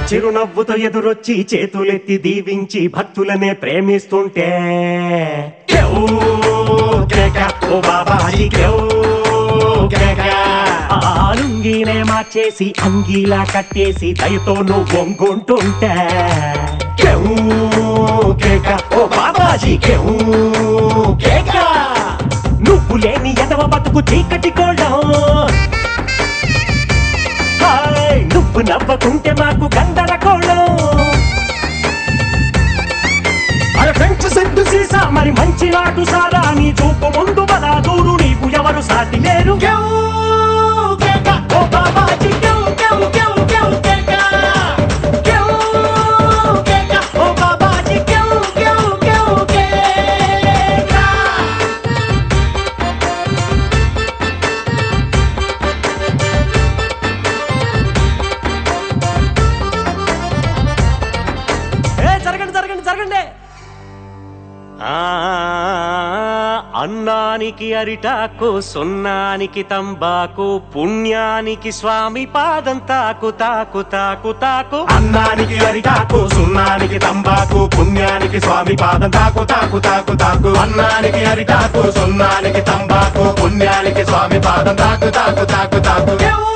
చిరునవ్వుతో ఎదురొచ్చి చేతులెత్తి దీవించి భక్తులనే ప్రేమిస్తుంటే ఓ బాబాజీ ఆలుంగినే మార్చేసి అంగీలా కట్టేసి దయతో నువ్వు వంగుంటుంటే ఓ బాబాజీ నువ్వు లేని ఎదవ బతుకు చీకటి కోళ్ళం. నువ్వు నవ్వకుంటే మాకు గందరగోళం. అరే ఫ్రెంచ్ సెంటు సీసా మరి మంచి నాటు సారా, నీ చూపు ముందు బలాదూరు నీకు ఎవరు సాటి లేరు. అన్నానికి అరిటాకు, సున్నానికి తంబాకు, పుణ్యానికి స్వామి పాదం తాకు తాకు తాకు తాకు. అన్నానికి అరిటాకు, సున్నానికి తంబాకు, పుణ్యానికి స్వామి పాదం తాకు తాకు తాకు తాకు. అన్నానికి అరిటాకు, సున్నానికి తంబాకు, పుణ్యానికి స్వామి పాదం తాకు తాకు తాకు తాకు.